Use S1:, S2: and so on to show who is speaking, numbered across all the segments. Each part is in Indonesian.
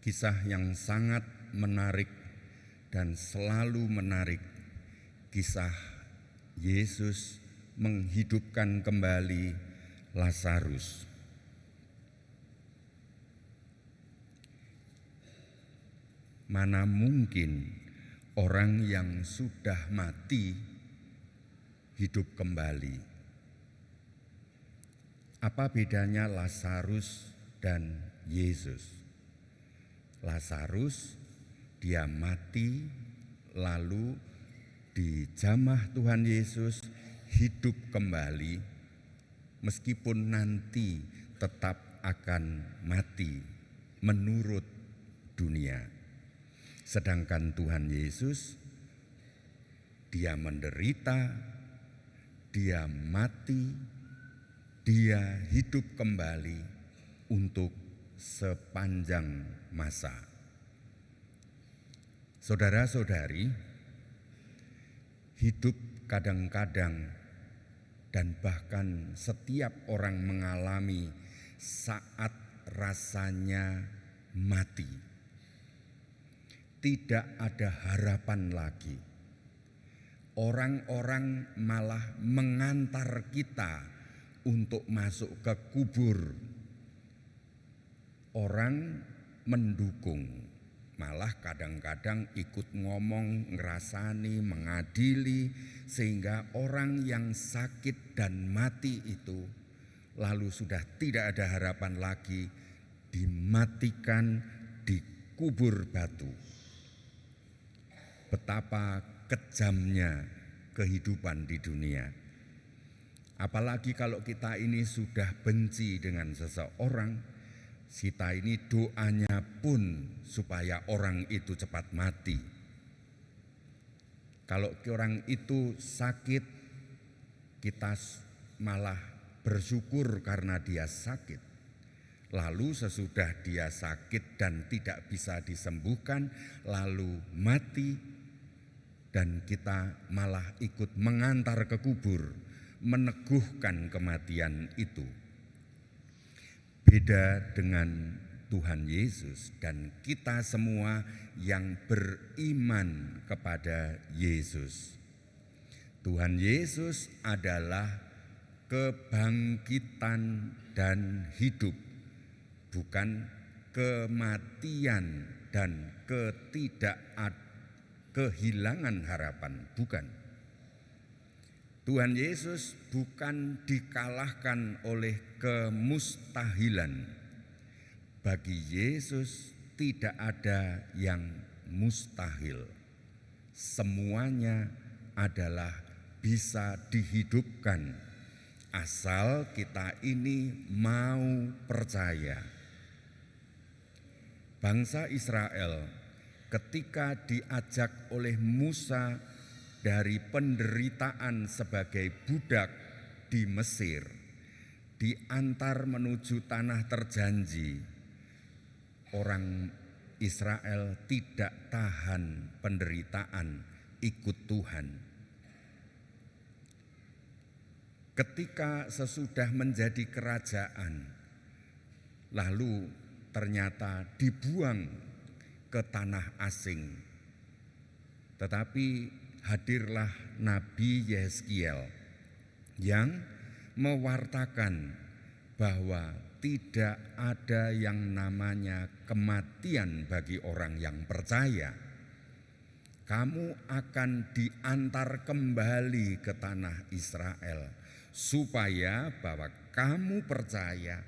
S1: Kisah yang sangat menarik dan selalu menarik, kisah Yesus menghidupkan kembali Lazarus. Mana mungkin orang yang sudah mati hidup kembali? Apa bedanya Lazarus dan Yesus? Lazarus dia mati, lalu dijamah Tuhan Yesus hidup kembali, meskipun nanti tetap akan mati menurut dunia. Sedangkan Tuhan Yesus dia menderita, dia mati, dia hidup kembali untuk sepanjang masa. Saudara-saudari, hidup kadang-kadang dan bahkan setiap orang mengalami saat rasanya mati. Tidak ada harapan lagi. Orang-orang malah mengantar kita untuk masuk ke kubur. Orang mendukung, malah kadang-kadang ikut ngomong, ngerasani, mengadili, sehingga orang yang sakit dan mati itu lalu sudah tidak ada harapan lagi, dimatikan, dikubur batu. Betapa kejamnya kehidupan di dunia. Apalagi kalau kita ini sudah benci dengan seseorang, kita ini doanya pun supaya orang itu cepat mati. Kalau orang itu sakit, kita malah bersyukur karena dia sakit. Lalu sesudah dia sakit dan tidak bisa disembuhkan, lalu mati, dan kita malah ikut mengantar ke kubur, meneguhkan kematian itu. Beda dengan Tuhan Yesus dan kita semua yang beriman kepada Yesus. Tuhan Yesus adalah kebangkitan dan hidup, bukan kematian dan kehilangan harapan, bukan. Tuhan Yesus bukan dikalahkan oleh kemustahilan. Bagi Yesus tidak ada yang mustahil. Semuanya adalah bisa dihidupkan, asal kita ini mau percaya. Bangsa Israel ketika diajak oleh Musa dari penderitaan sebagai budak di Mesir, diantar menuju tanah terjanji, orang Israel tidak tahan penderitaan, ikut Tuhan. Ketika sesudah menjadi kerajaan, lalu ternyata dibuang ke tanah asing. Tetapi hadirlah Nabi Yeskiel yang mewartakan bahwa tidak ada yang namanya kematian bagi orang yang percaya. Kamu akan diantar kembali ke tanah Israel, supaya bahwa kamu percaya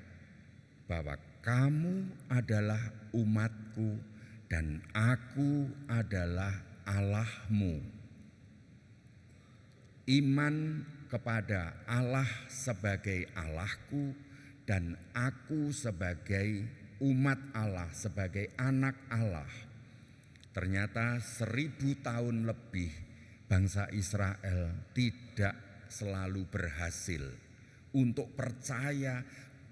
S1: bahwa kamu adalah umatku dan aku adalah Allahmu. Iman kepada Allah sebagai Allahku dan aku sebagai umat Allah, sebagai anak Allah. Ternyata 1000 tahun lebih bangsa Israel tidak selalu berhasil untuk percaya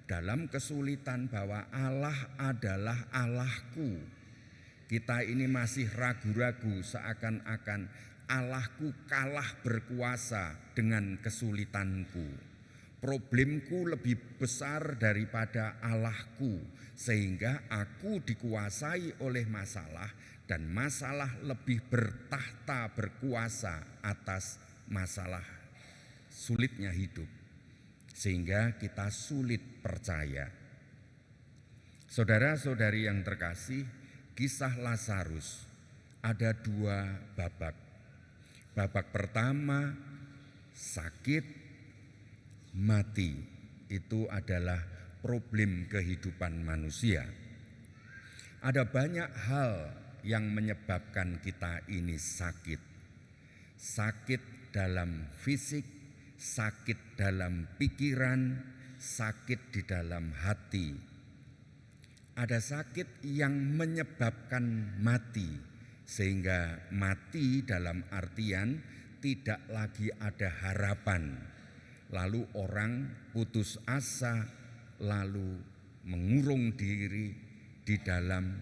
S1: dalam kesulitan bahwa Allah adalah Allahku. Kita ini masih ragu-ragu, seakan-akan Allahku kalah berkuasa dengan kesulitanku. Problemku lebih besar daripada Allahku, sehingga aku dikuasai oleh masalah dan masalah lebih bertahta berkuasa atas masalah sulitnya hidup, sehingga kita sulit percaya. Saudara-saudari yang terkasih, kisah Lazarus ada dua babak. Babak pertama, sakit, mati. Itu adalah problem kehidupan manusia. Ada banyak hal yang menyebabkan kita ini sakit. Sakit dalam fisik, sakit dalam pikiran, sakit di dalam hati. Ada sakit yang menyebabkan mati, sehingga mati dalam artian tidak lagi ada harapan. Lalu orang putus asa, lalu mengurung diri di dalam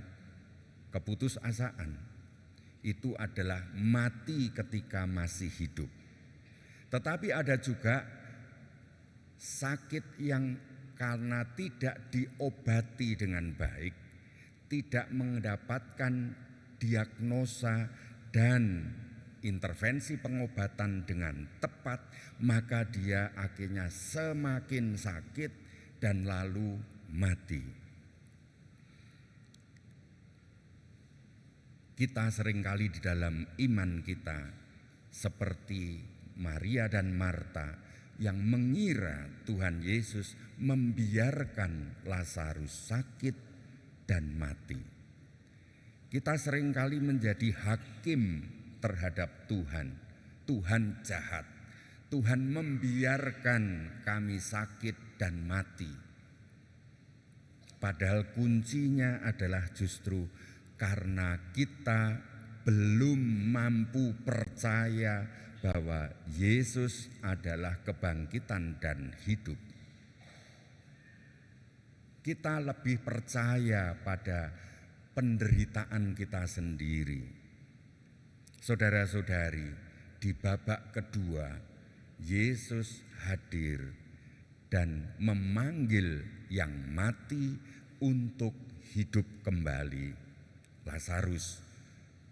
S1: keputusasaan. Itu adalah mati ketika masih hidup. Tetapi ada juga sakit yang karena tidak diobati dengan baik, tidak mendapatkan diagnosa dan intervensi pengobatan dengan tepat, maka dia akhirnya semakin sakit dan lalu mati. Kita seringkali di dalam iman kita seperti Maria dan Marta yang mengira Tuhan Yesus membiarkan Lazarus sakit dan mati. Kita seringkali menjadi hakim terhadap Tuhan. Tuhan jahat. Tuhan membiarkan kami sakit dan mati. Padahal kuncinya adalah justru karena kita belum mampu percaya bahwa Yesus adalah kebangkitan dan hidup. Kita lebih percaya pada penderitaan kita sendiri. Saudara-saudari, di babak kedua Yesus hadir dan memanggil yang mati untuk hidup kembali. Lazarus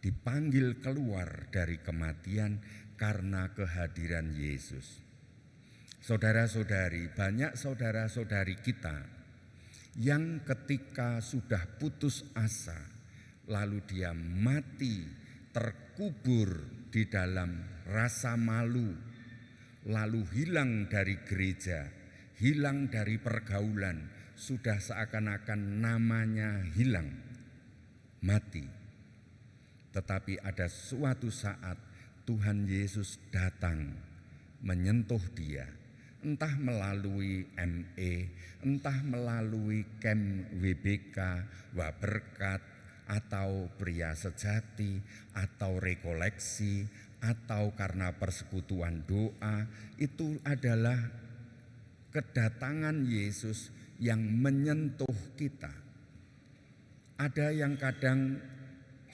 S1: dipanggil keluar dari kematian karena kehadiran Yesus. Saudara-saudari, banyak saudara-saudari kita yang ketika sudah putus asa, lalu dia mati, terkubur di dalam rasa malu, lalu hilang dari gereja, hilang dari pergaulan, sudah seakan-akan namanya hilang, mati. Tetapi ada suatu saat Tuhan Yesus datang menyentuh dia, entah melalui ME, entah melalui camp WBK, Waberkat, atau pria sejati, atau rekoleksi, atau karena persekutuan doa. Itu adalah kedatangan Yesus yang menyentuh kita. Ada yang kadang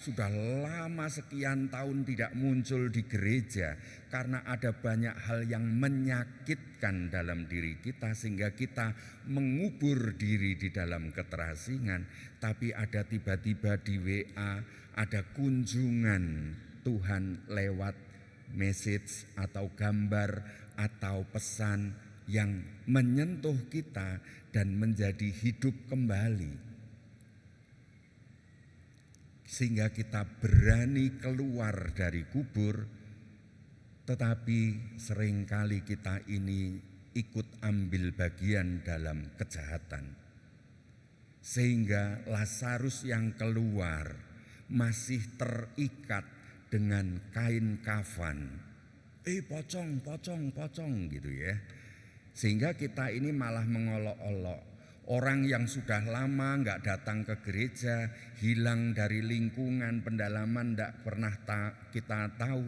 S1: sudah lama sekian tahun tidak muncul di gereja karena ada banyak hal yang menyakitkan dalam diri kita sehingga kita mengubur diri di dalam keterasingan. Tapi ada tiba-tiba di WA ada kunjungan Tuhan lewat message atau gambar atau pesan yang menyentuh kita dan menjadi hidup kembali. Sehingga kita berani keluar dari kubur, tetapi seringkali kita ini ikut ambil bagian dalam kejahatan. Sehingga Lazarus yang keluar masih terikat dengan kain kafan. Pocong gitu ya. Sehingga kita ini malah mengolok-olok. Orang yang sudah lama enggak datang ke gereja, hilang dari lingkungan pendalaman, enggak pernah kita tahu,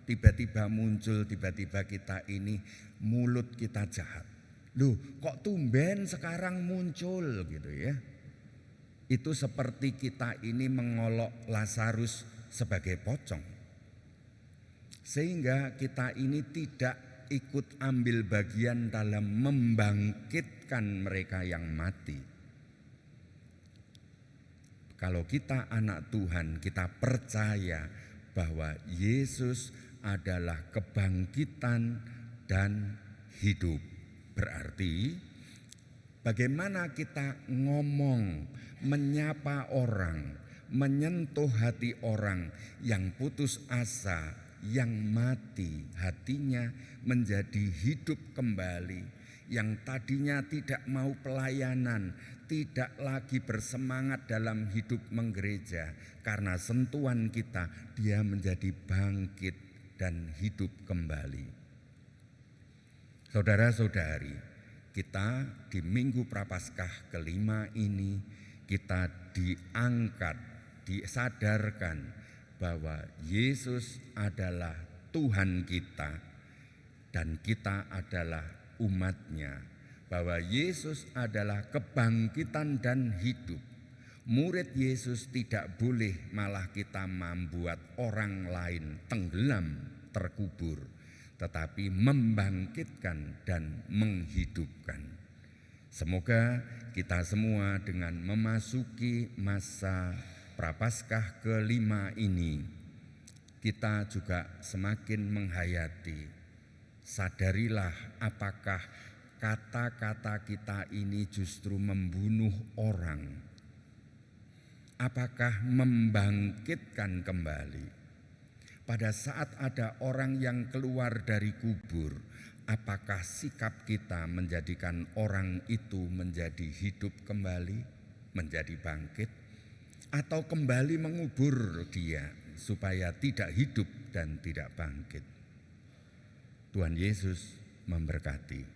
S1: tiba-tiba muncul, tiba-tiba kita ini mulut kita jahat. Loh, kok tumben sekarang muncul gitu ya. Itu seperti kita ini mengolok Lazarus sebagai pocong. Sehingga kita ini tidak ikut ambil bagian dalam membangkitkan mereka yang mati. Kalau kita anak Tuhan, kita percaya bahwa Yesus adalah kebangkitan dan hidup. Berarti bagaimana kita ngomong, menyapa orang, menyentuh hati orang yang putus asa, yang mati, hatinya menjadi hidup kembali, yang tadinya tidak mau pelayanan, tidak lagi bersemangat dalam hidup menggereja, karena sentuhan kita dia menjadi bangkit dan hidup kembali. Saudara-saudari, kita di Minggu Prapaskah kelima ini kita diangkat, disadarkan bahwa Yesus adalah Tuhan kita dan kita adalah umat-Nya. Bahwa Yesus adalah kebangkitan dan hidup. Murid Yesus tidak boleh malah kita membuat orang lain tenggelam, terkubur, tetapi membangkitkan dan menghidupkan. Semoga kita semua dengan memasuki masa Prapaskah kelima ini, kita juga semakin menghayati, sadarilah apakah kata-kata kita ini justru membunuh orang, apakah membangkitkan kembali. Pada saat ada orang yang keluar dari kubur, apakah sikap kita menjadikan orang itu menjadi hidup kembali, menjadi bangkit, atau kembali mengubur dia supaya tidak hidup dan tidak bangkit? Tuhan Yesus memberkati.